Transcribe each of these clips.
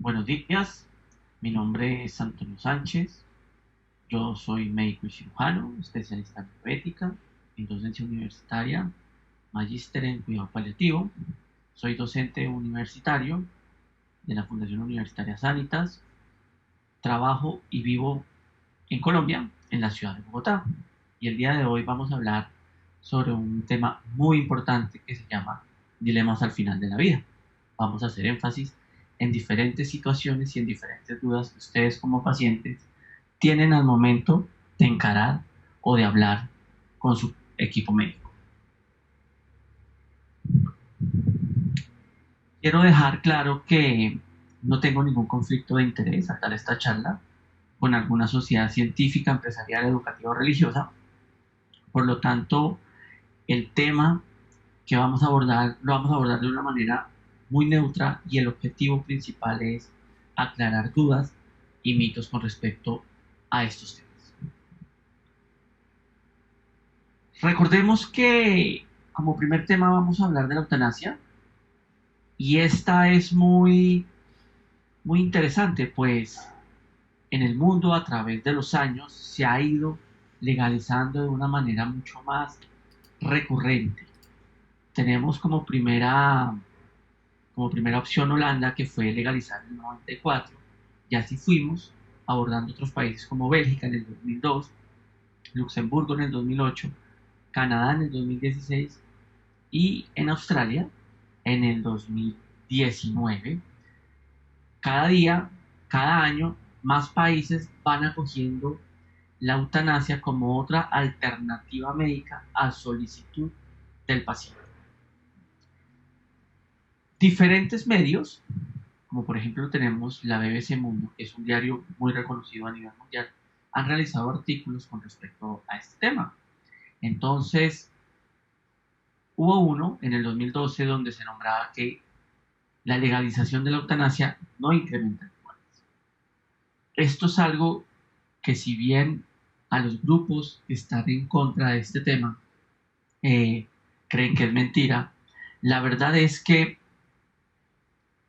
Buenos días, mi nombre es Antonio Sánchez, yo soy médico y cirujano, especialista en bioética, en docencia universitaria, magíster en cuidado paliativo, soy docente universitario de la Fundación Universitaria Sanitas, trabajo y vivo en Colombia, en la ciudad de Bogotá, y el día de hoy vamos a hablar sobre un tema muy importante que se llama dilemas al final de la vida. Vamos a hacer énfasis en diferentes situaciones y en diferentes dudas que ustedes como pacientes tienen al momento de encarar o de hablar con su equipo médico. Quiero dejar claro que no tengo ningún conflicto de interés al dar esta charla con alguna sociedad científica, empresarial, educativa o religiosa. Por lo tanto, el tema que vamos a abordar lo vamos a abordar de una manera muy neutra y el objetivo principal es aclarar dudas y mitos con respecto a estos temas. Recordemos que como primer tema vamos a hablar de la eutanasia y esta es muy interesante, pues en el mundo a través de los años se ha ido legalizando de una manera mucho más recurrente. Tenemos como primera opción Holanda, que fue legalizar en el 94, y así fuimos abordando otros países como Bélgica en el 2002, Luxemburgo en el 2008, Canadá en el 2016 y en Australia en el 2019. Cada día, cada año, más países van acogiendo la eutanasia como otra alternativa médica a solicitud del paciente. Diferentes medios, como por ejemplo tenemos la BBC Mundo, que es un diario muy reconocido a nivel mundial, han realizado artículos con respecto a este tema. Entonces, hubo uno en el 2012 donde se nombraba que la legalización de la eutanasia no incrementa muertes. Esto es algo que si bien a los grupos que están en contra de este tema eh, creen que es mentira, la verdad es que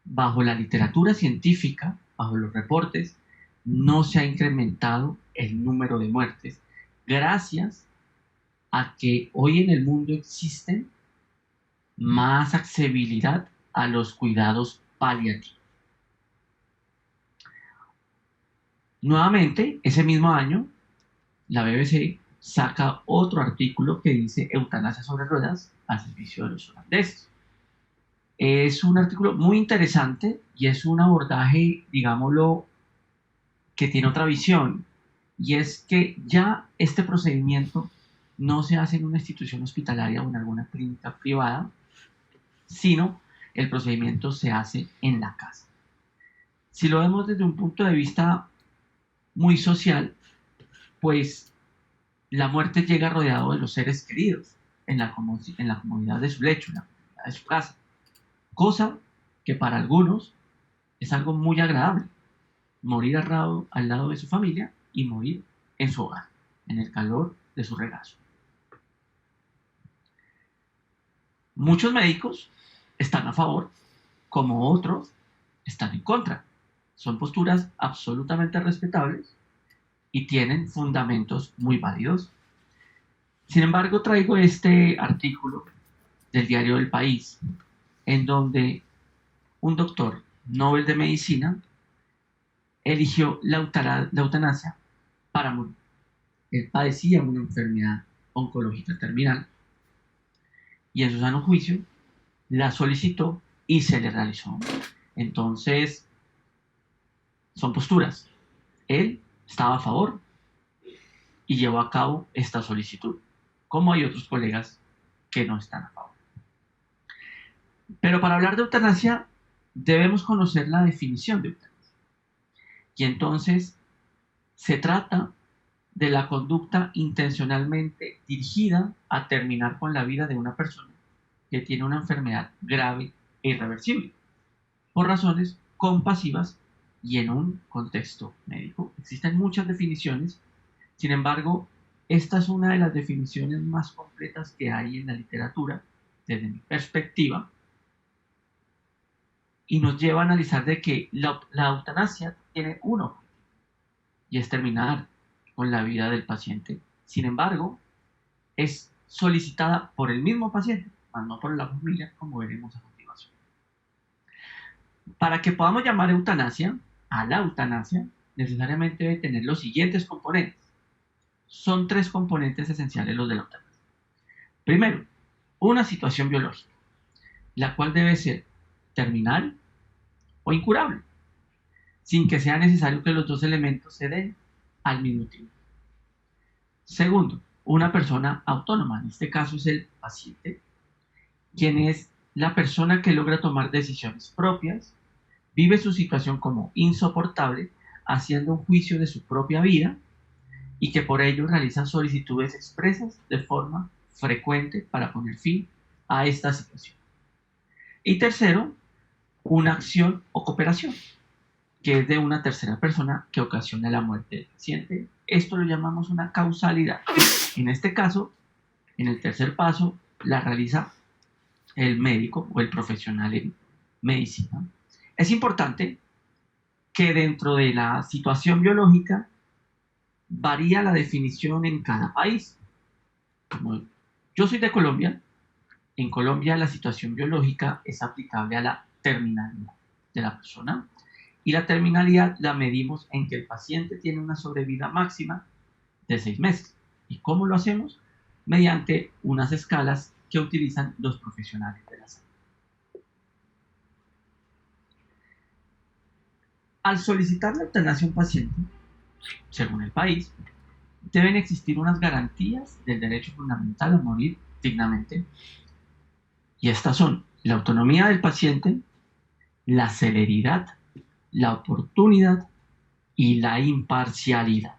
bajo la literatura científica, bajo los reportes, no se ha incrementado el número de muertes gracias a que hoy en el mundo existen más accesibilidad a los cuidados paliativos. Nuevamente, ese mismo año, la BBC saca otro artículo que dice eutanasia sobre ruedas al servicio de los holandeses. Es un artículo muy interesante y es un abordaje, digámoslo, que tiene otra visión, y es que ya este procedimiento no se hace en una institución hospitalaria o en alguna clínica privada, sino el procedimiento se hace en la casa. Si lo vemos desde un punto de vista muy social, pues la muerte llega rodeado de los seres queridos en la comodidad de su lecho, en la comodidad de su casa, cosa que para algunos es algo muy agradable, morir al lado de su familia y morir en su hogar, en el calor de su regazo. Muchos médicos están a favor, como otros están en contra. Son posturas absolutamente respetables y tienen fundamentos muy válidos. Sin embargo, traigo este artículo del diario del País, en donde un doctor Nobel de Medicina eligió la eutanasia para morir. Él padecía una enfermedad oncológica terminal y en su sano juicio la solicitó y se le realizó. Entonces, son posturas. Él estaba a favor y llevó a cabo esta solicitud, como hay otros colegas que no están a favor. Pero para hablar de eutanasia, debemos conocer la definición de eutanasia. Y entonces, se trata de la conducta intencionalmente dirigida a terminar con la vida de una persona que tiene una enfermedad grave e irreversible, por razones compasivas y en un contexto médico. Existen muchas definiciones, sin embargo, esta es una de las definiciones más completas que hay en la literatura, desde mi perspectiva, y nos lleva a analizar de que la eutanasia tiene un objetivo, y es terminar con la vida del paciente. Sin embargo, es solicitada por el mismo paciente, más no por la familia, como veremos a continuación. Para que podamos llamar eutanasia a la eutanasia, necesariamente debe tener los siguientes componentes. Son 3 componentes esenciales los de la eutanasia. Primero, una situación biológica, la cual debe ser terminal o incurable, sin que sea necesario que los 2 elementos se den al mismo tiempo. Segundo, una persona autónoma, en este caso es el paciente, quien es la persona que logra tomar decisiones propias, vive su situación como insoportable, haciendo un juicio de su propia vida y que por ello realiza solicitudes expresas de forma frecuente para poner fin a esta situación. Y tercero, una acción o cooperación, que es de una tercera persona que ocasiona la muerte del paciente. Esto lo llamamos una causalidad. En este caso, en el tercer paso, la realiza el médico o el profesional en medicina. Es importante que dentro de la situación biológica varía la definición en cada país. Como yo soy de Colombia, en Colombia la situación biológica es aplicable a la terminalidad de la persona y la terminalidad la medimos en que el paciente tiene una sobrevida máxima de 6 meses. ¿Y cómo lo hacemos? Mediante unas escalas que utilizan los profesionales de la salud. Al solicitar la eutanasia a un paciente, según el país, deben existir unas garantías del derecho fundamental a morir dignamente. Y estas son la autonomía del paciente, la celeridad, la oportunidad y la imparcialidad.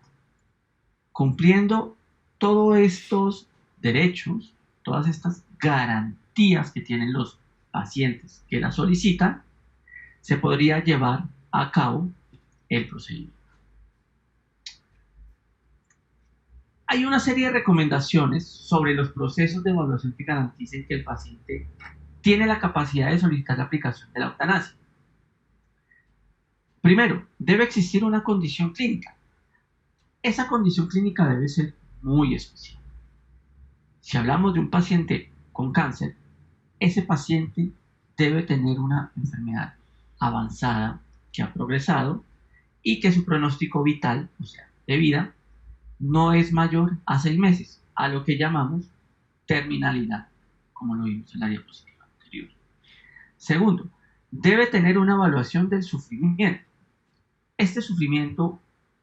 Cumpliendo todos estos derechos, todas estas garantías que tienen los pacientes que la solicitan, se podría llevar a cabo el procedimiento. Hay una serie de recomendaciones sobre los procesos de evaluación que garanticen que el paciente tiene la capacidad de solicitar la aplicación de la eutanasia. Primero, debe existir una condición clínica. Esa condición clínica debe ser muy especial. Si hablamos de un paciente con cáncer, ese paciente debe tener una enfermedad avanzada que ha progresado y que su pronóstico vital, o sea, de vida, no es mayor a 6 meses, a lo que llamamos terminalidad, como lo vimos en la diapositiva anterior. Segundo, debe tener una evaluación del sufrimiento. Este sufrimiento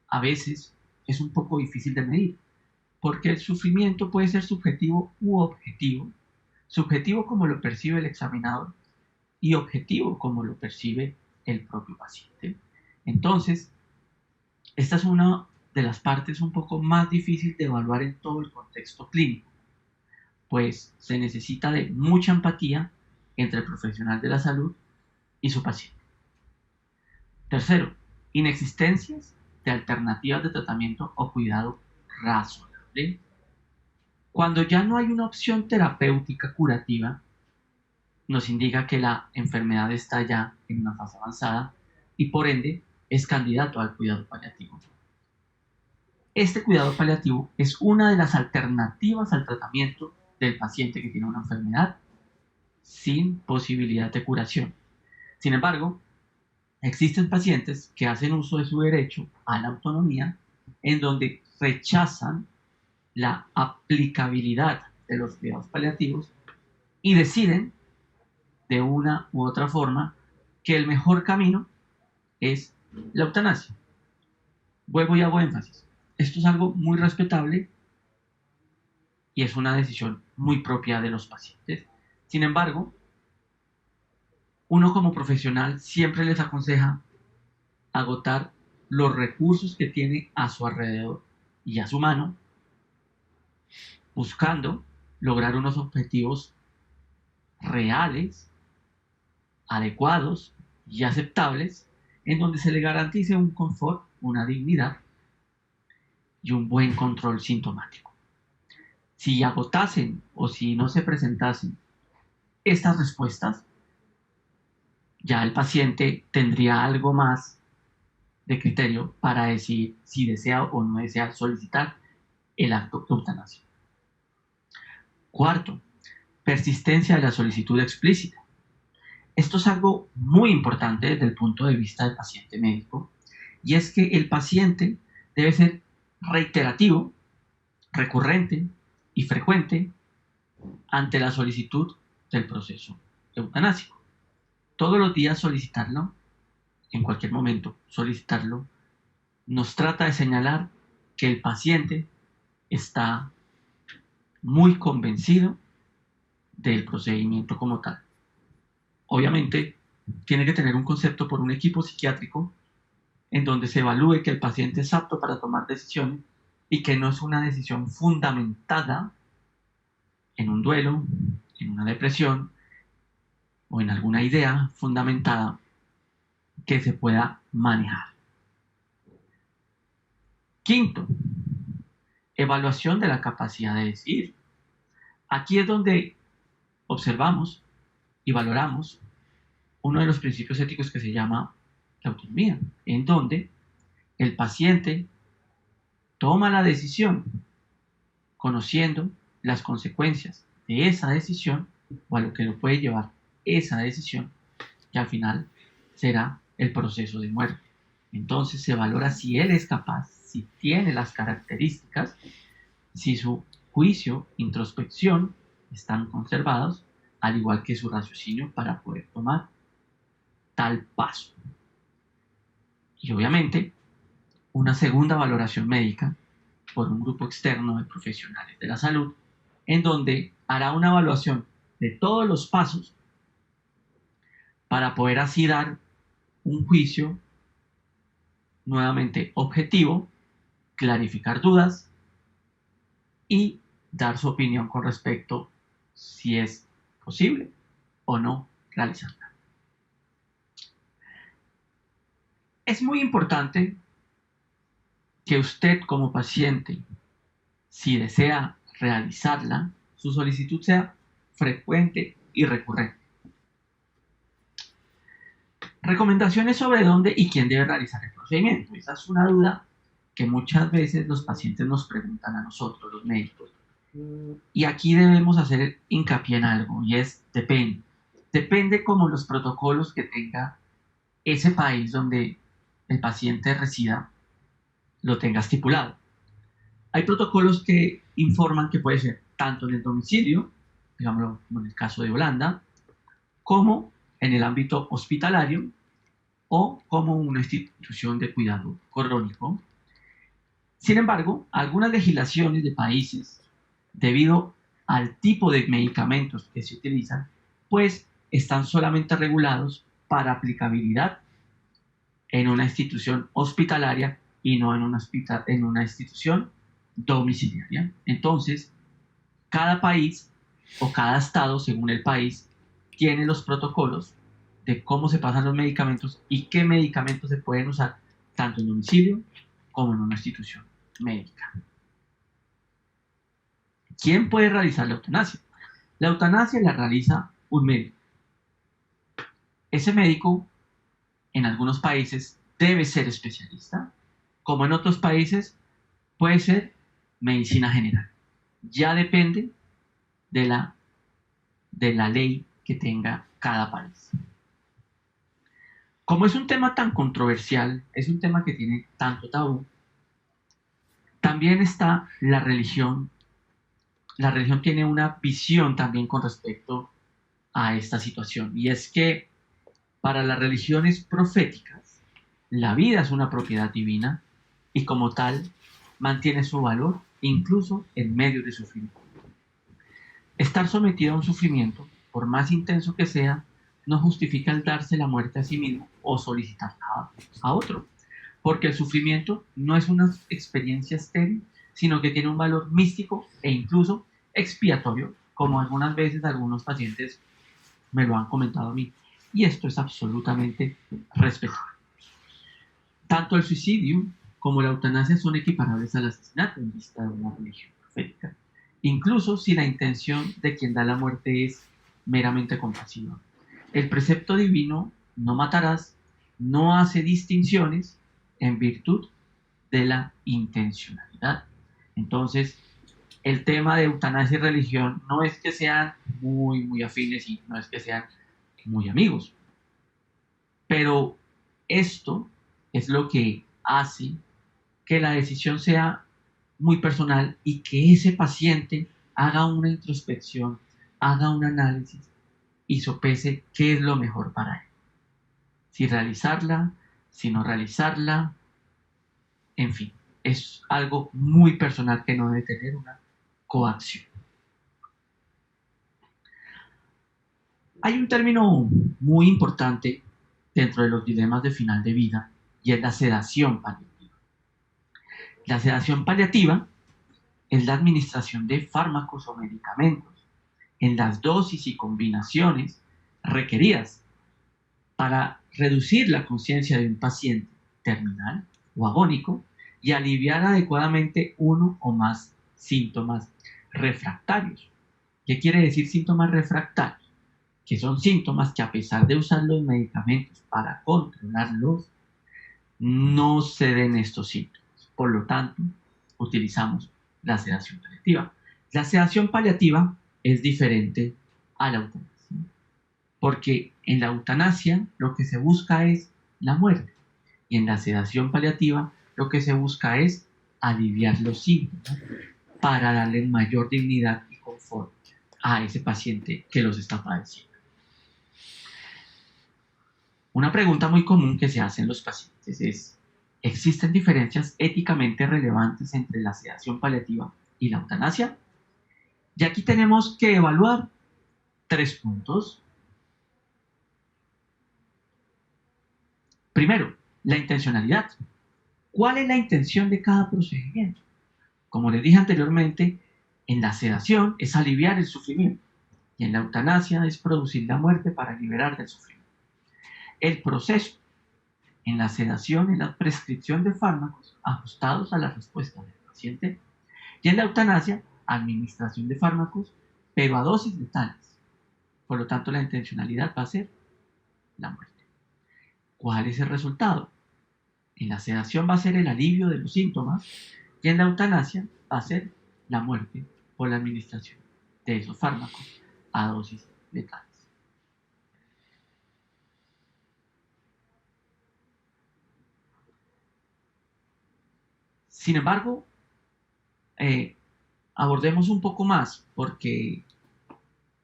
a veces es un poco difícil de medir, porque el sufrimiento puede ser subjetivo u objetivo. Subjetivo como lo percibe el examinador y objetivo como lo percibe el propio paciente. Entonces, esta es una de las partes un poco más difícil de evaluar en todo el contexto clínico, pues se necesita de mucha empatía entre el profesional de la salud y su paciente. Tercero, inexistencias de alternativas de tratamiento o cuidado razonable. Cuando ya no hay una opción terapéutica curativa, nos indica que la enfermedad está ya en una fase avanzada y por ende es candidato al cuidado paliativo. Este cuidado paliativo es una de las alternativas al tratamiento del paciente que tiene una enfermedad sin posibilidad de curación. Sin embargo, existen pacientes que hacen uso de su derecho a la autonomía en donde rechazan la aplicabilidad de los cuidados paliativos y deciden de una u otra forma que el mejor camino es la eutanasia. Vuelvo y hago énfasis. Esto es algo muy respetable y es una decisión muy propia de los pacientes. Sin embargo, uno como profesional siempre les aconseja agotar los recursos que tiene a su alrededor y a su mano, buscando lograr unos objetivos reales, adecuados y aceptables, en donde se le garantice un confort, una dignidad y un buen control sintomático. Si agotasen o si no se presentasen estas respuestas, Ya el paciente tendría algo más de criterio para decir si desea o no desea solicitar el acto de eutanasia. Cuarto, persistencia de la solicitud explícita. Esto es algo muy importante desde el punto de vista del paciente médico, y es que el paciente debe ser reiterativo, recurrente y frecuente ante la solicitud del proceso eutanásico. Todos los días solicitarlo, en cualquier momento solicitarlo, nos trata de señalar que el paciente está muy convencido del procedimiento como tal. Obviamente, tiene que tener un concepto por un equipo psiquiátrico en donde se evalúe que el paciente es apto para tomar decisiones y que no es una decisión fundamentada en un duelo, en una depresión o en alguna idea fundamentada que se pueda manejar. Quinto, evaluación de la capacidad de decidir. Aquí es donde observamos y valoramos uno de los principios éticos que se llama la autonomía, en donde el paciente toma la decisión conociendo las consecuencias de esa decisión o a lo que lo puede llevar esa decisión, que al final será el proceso de muerte. Entonces se valora si él es capaz, si tiene las características, si su juicio, introspección están conservados, al igual que su raciocinio para poder tomar tal paso. Y obviamente, una segunda valoración médica por un grupo externo de profesionales de la salud, en donde hará una evaluación de todos los pasos para poder así dar un juicio nuevamente objetivo, clarificar dudas y dar su opinión con respecto si es posible o no realizarla. Es muy importante que usted como paciente, si desea realizarla, su solicitud sea frecuente y recurrente. Recomendaciones sobre dónde y quién debe realizar el procedimiento. Esa es una duda que muchas veces los pacientes nos preguntan a nosotros, los médicos. Y aquí debemos hacer hincapié en algo, y es depende. Depende como los protocolos que tenga ese país donde el paciente resida lo tenga estipulado. Hay protocolos que informan que puede ser tanto en el domicilio, digámoslo como en el caso de Holanda, como en el ámbito hospitalario o como una institución de cuidado crónico. Sin embargo, algunas legislaciones de países, debido al tipo de medicamentos que se utilizan, pues están solamente regulados para aplicabilidad en una institución hospitalaria y no en una institución domiciliaria. Entonces, cada país o cada estado, según el país, tiene los protocolos de cómo se pasan los medicamentos y qué medicamentos se pueden usar tanto en domicilio como en una institución médica. ¿Quién puede realizar la eutanasia? La eutanasia la realiza un médico. Ese médico, en algunos países, debe ser especialista, como en otros países puede ser medicina general. Ya depende de la ley que tenga cada país. Como es un tema tan controversial, es un tema que tiene tanto tabú, también está la religión. La religión tiene una visión también con respecto a esta situación, y es que para las religiones proféticas, la vida es una propiedad divina y como tal mantiene su valor incluso en medio de sufrimiento. Estar sometido a un sufrimiento, por más intenso que sea, no justifica el darse la muerte a sí mismo o solicitarla a otro, porque el sufrimiento no es una experiencia estéril, sino que tiene un valor místico e incluso expiatorio, como algunas veces algunos pacientes me lo han comentado a mí, y esto es absolutamente respetable. Tanto el suicidio como la eutanasia son equiparables al asesinato en vista de una religión profética, incluso si la intención de quien da la muerte es meramente compasiva. El precepto divino no matarás, no hace distinciones en virtud de la intencionalidad. Entonces, el tema de eutanasia y religión no es que sean muy afines y no es que sean muy amigos, pero esto es lo que hace que la decisión sea muy personal y que ese paciente haga una introspección, haga un análisis y sopese qué es lo mejor para él. Si realizarla, si no realizarla, en fin, es algo muy personal que no debe tener una coacción. Hay un término muy importante dentro de los dilemas de final de vida y es la sedación paliativa. La sedación paliativa es la administración de fármacos o medicamentos en las dosis y combinaciones requeridas para reducir la conciencia de un paciente terminal o agónico y aliviar adecuadamente uno o más síntomas refractarios. ¿Qué quiere decir síntomas refractarios? Que son síntomas que a pesar de usar los medicamentos para controlarlos, no ceden estos síntomas. Por lo tanto, utilizamos la sedación paliativa. La sedación paliativa es diferente a la eutanasia, porque en la eutanasia lo que se busca es la muerte y en la sedación paliativa lo que se busca es aliviar los síntomas para darle mayor dignidad y confort a ese paciente que los está padeciendo. Una pregunta muy común que se hace en los pacientes es: ¿existen diferencias éticamente relevantes entre la sedación paliativa y la eutanasia? Y aquí tenemos que evaluar 3 puntos. Primero, la intencionalidad. ¿Cuál es la intención de cada procedimiento? Como les dije anteriormente, en la sedación es aliviar el sufrimiento y en la eutanasia es producir la muerte para liberar del sufrimiento. El proceso en la sedación es la prescripción de fármacos ajustados a la respuesta del paciente y en la eutanasia, administración de fármacos, pero a dosis letales. Por lo tanto, la intencionalidad va a ser la muerte. ¿Cuál es el resultado? En la sedación va a ser el alivio de los síntomas y en la eutanasia va a ser la muerte por la administración de esos fármacos a dosis letales. Sin embargo, abordemos un poco más porque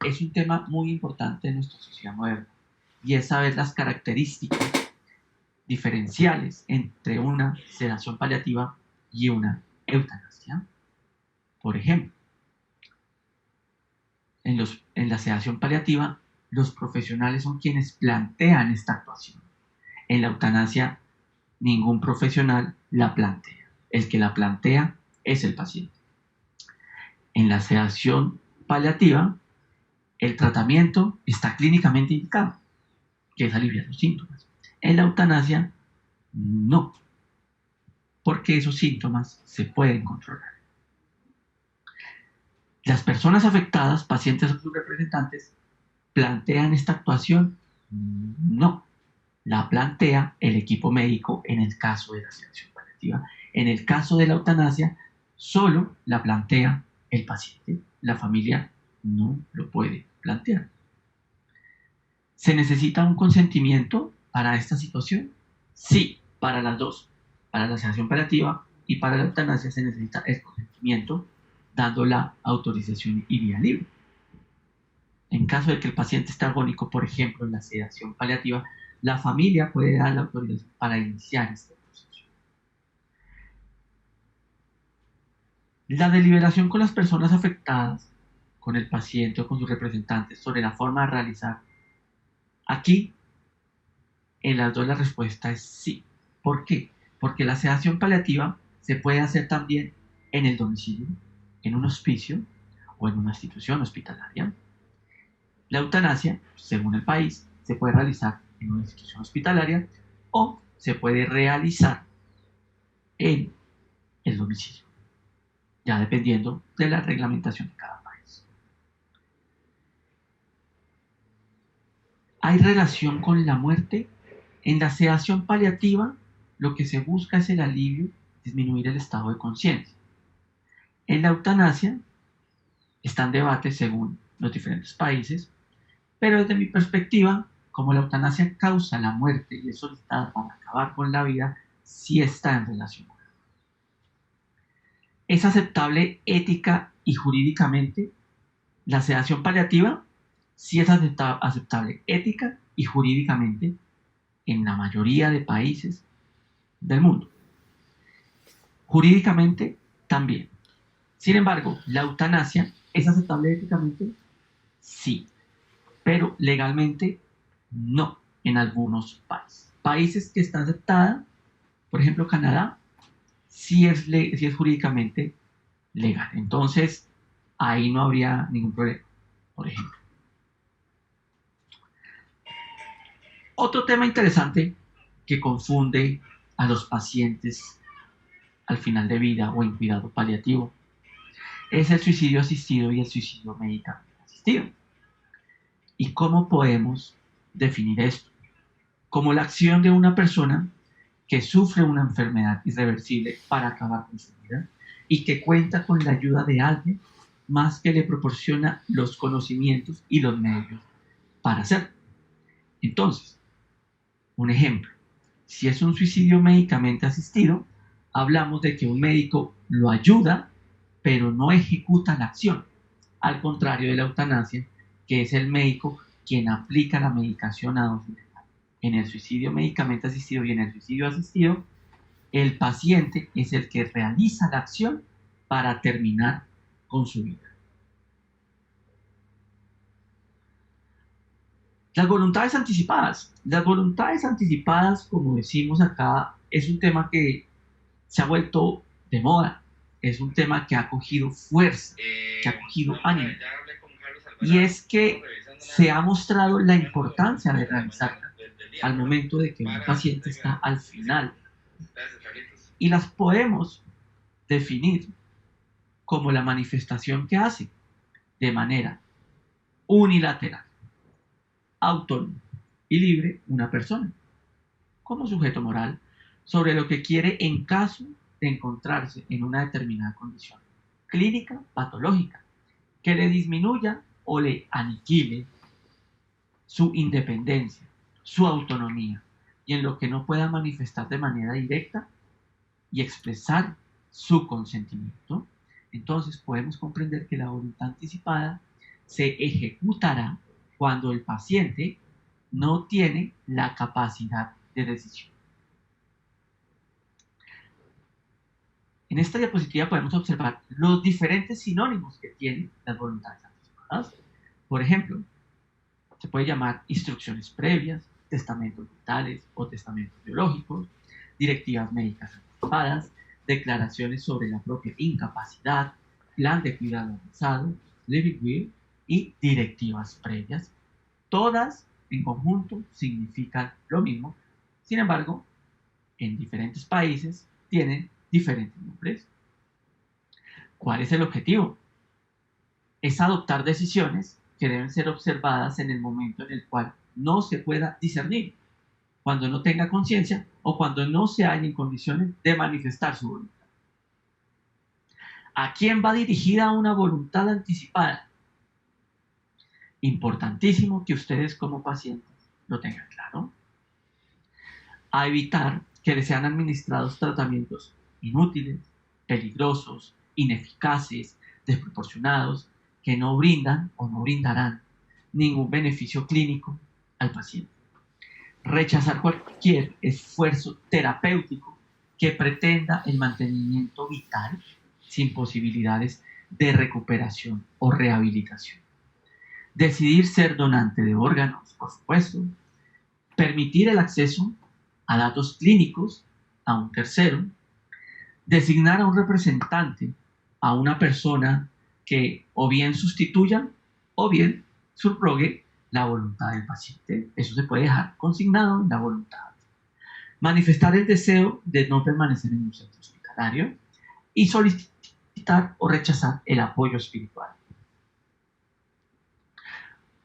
es un tema muy importante en nuestra sociedad moderna y es saber las características diferenciales entre una sedación paliativa y una eutanasia. Por ejemplo, en la sedación paliativa, los profesionales son quienes plantean esta actuación. En la eutanasia, ningún profesional la plantea. El que la plantea es el paciente. En la sedación paliativa, el tratamiento está clínicamente indicado, que es aliviar los síntomas. En la eutanasia, no, porque esos síntomas se pueden controlar. Las personas afectadas, pacientes o sus representantes, plantean esta actuación, no, la plantea el equipo médico en el caso de la sedación paliativa. En el caso de la eutanasia, solo la plantea el paciente. La familia no lo puede plantear. ¿Se necesita un consentimiento para esta situación? Sí, para las dos. Para la sedación paliativa y para la eutanasia se necesita el consentimiento dando la autorización y vía libre. En caso de que el paciente esté agónico, por ejemplo, en la sedación paliativa, la familia puede dar la autorización para iniciar este proceso. La deliberación con las personas afectadas, con el paciente o con sus representantes sobre la forma de realizar. Aquí, en las dos la respuesta es sí. ¿Por qué? Porque la sedación paliativa se puede hacer también en el domicilio, en un hospicio o en una institución hospitalaria. La eutanasia, según el país, se puede realizar en una institución hospitalaria o se puede realizar en el domicilio, ya dependiendo de la reglamentación de cada país. ¿Hay relación con la muerte? En la sedación paliativa, lo que se busca es el alivio, disminuir el estado de conciencia. En la eutanasia, está en debate según los diferentes países, pero desde mi perspectiva, como la eutanasia causa la muerte y es solicitada para acabar con la vida, sí está en relación. ¿Es aceptable ética y jurídicamente? La sedación paliativa sí es aceptable ética y jurídicamente en la mayoría de países del mundo. Jurídicamente también. Sin embargo, la eutanasia es aceptable éticamente, sí, pero legalmente no en algunos países. Países que está aceptada, por ejemplo Canadá, sí es jurídicamente legal. Entonces, ahí no habría ningún problema, por ejemplo. Otro tema interesante que confunde a los pacientes al final de vida o en cuidado paliativo es el suicidio asistido y el suicidio medicamente asistido. ¿Y cómo podemos definir esto? Como la acción de una persona que sufre una enfermedad irreversible para acabar con su vida y que cuenta con la ayuda de alguien más que le proporciona los conocimientos y los medios para hacerlo. Entonces, un ejemplo, si es un suicidio médicamente asistido, hablamos de que un médico lo ayuda, pero no ejecuta la acción, al contrario de la eutanasia, que es el médico quien aplica la medicación a dosis letal. En el suicidio médicamente asistido y en el suicidio asistido, el paciente es el que realiza la acción para terminar con su vida. Las voluntades anticipadas. Las voluntades anticipadas, como decimos acá, es un tema que se ha vuelto de moda. Es un tema que ha cogido fuerza, que ha cogido ánimo. Y es que se ha mostrado la importancia de realizarla al momento de que un paciente está al final. Y las podemos definir como la manifestación que hace de manera unilateral, autónoma y libre una persona, como sujeto moral, sobre lo que quiere en caso de encontrarse en una determinada condición clínica, patológica, que le disminuya o le aniquile su independencia, su autonomía, y en lo que no pueda manifestar de manera directa y expresar su consentimiento. Entonces podemos comprender que la voluntad anticipada se ejecutará cuando el paciente no tiene la capacidad de decisión. En esta diapositiva podemos observar los diferentes sinónimos que tienen las voluntades anticipadas. Por ejemplo, se puede llamar instrucciones previas, testamentos vitales o testamentos biológicos, directivas médicas anticipadas, declaraciones sobre la propia incapacidad, plan de cuidado avanzado, living will y directivas previas. Todas en conjunto significan lo mismo, sin embargo, en diferentes países tienen diferentes nombres. ¿Cuál es el objetivo? Es adoptar decisiones que deben ser observadas en el momento en el cual no se pueda discernir, cuando no tenga conciencia o cuando no se haya en condiciones de manifestar su voluntad. ¿A quién va dirigida una voluntad anticipada? Importantísimo que ustedes como pacientes lo tengan claro. A evitar que les sean administrados tratamientos inútiles, peligrosos, ineficaces, desproporcionados, que no brindan o no brindarán ningún beneficio clínico al paciente. Rechazar cualquier esfuerzo terapéutico que pretenda el mantenimiento vital sin posibilidades de recuperación o rehabilitación. Decidir ser donante de órganos, por supuesto. Permitir el acceso a datos clínicos a un tercero. Designar a un representante, a una persona que o bien sustituya o bien subrogue la voluntad del paciente. Eso se puede dejar consignado en la voluntad. Manifestar el deseo de no permanecer en un centro hospitalario y solicitar o rechazar el apoyo espiritual.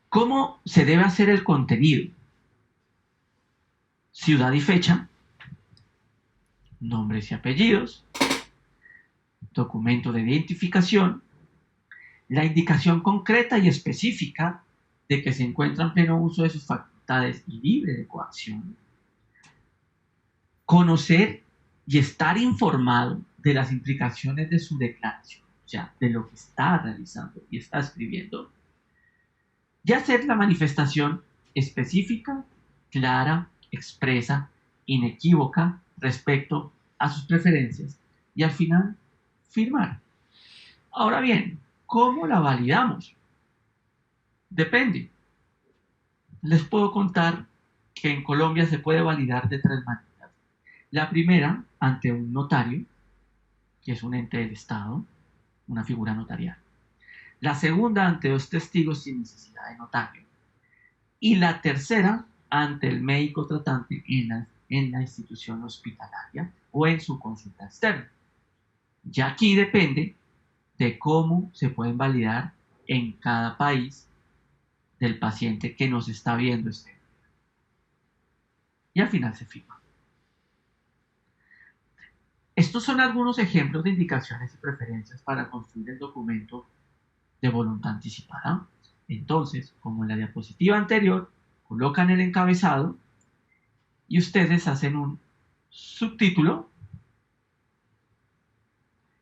¿Cómo se debe hacer el contenido? Ciudad y fecha, nombres y apellidos, documento de identificación, la indicación concreta y específica de que se encuentra en pleno uso de sus facultades y libre de coacción, conocer y estar informado de las implicaciones de su declaración, o sea, de lo que está realizando y está escribiendo, y hacer la manifestación específica, clara, expresa, inequívoca respecto a sus preferencias y al final firmar. Ahora bien, ¿cómo la validamos? Depende. Les puedo contar que en Colombia se puede validar de tres maneras. La primera, ante un notario, que es un ente del Estado, una figura notarial. La segunda, ante dos testigos sin necesidad de notario. Y la tercera, ante el médico tratante en la institución hospitalaria o en su consulta externa. Ya aquí depende de cómo se pueden validar en cada país del paciente que nos está viendo este. Y al final se firma. Estos son algunos ejemplos de indicaciones y preferencias para construir el documento de voluntad anticipada. Entonces, como en la diapositiva anterior, colocan el encabezado y ustedes hacen un subtítulo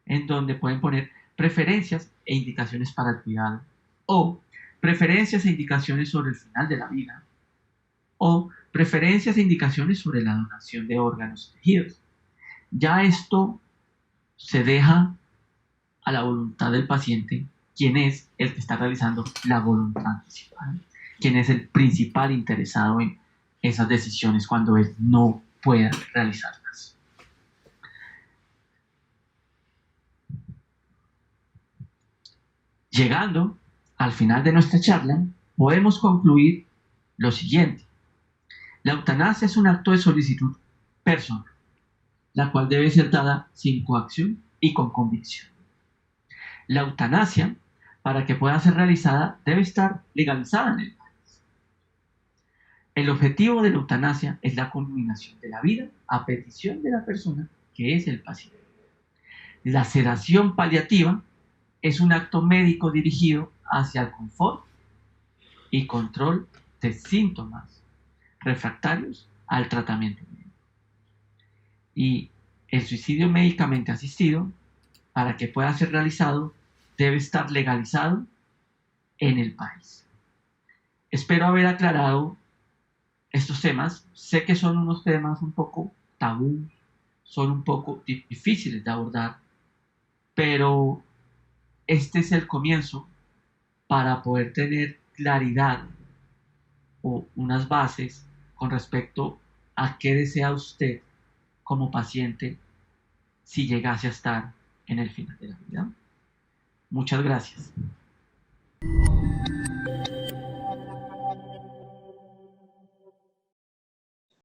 en donde pueden poner preferencias e indicaciones para el cuidado, o preferencias e indicaciones sobre el final de la vida, o preferencias e indicaciones sobre la donación de órganos y tejidos. Ya esto se deja a la voluntad del paciente, quien es el que está realizando la voluntad anticipada, quien es el principal interesado en esas decisiones cuando él no pueda realizarlas. Llegando al final de nuestra charla, podemos concluir lo siguiente. La eutanasia es un acto de solicitud personal, la cual debe ser dada sin coacción y con convicción. La eutanasia, para que pueda ser realizada, debe estar legalizada en el país. El objetivo de la eutanasia es la culminación de la vida a petición de la persona que es el paciente. La sedación paliativa es un acto médico dirigido hacia el confort y control de síntomas refractarios al tratamiento médico. Y el suicidio médicamente asistido, para que pueda ser realizado, debe estar legalizado en el país. Espero haber aclarado estos temas. Sé que son unos temas un poco tabú, son un poco difíciles de abordar, pero este es el comienzo para poder tener claridad o unas bases con respecto a qué desea usted como paciente si llegase a estar en el final de la vida. Muchas gracias.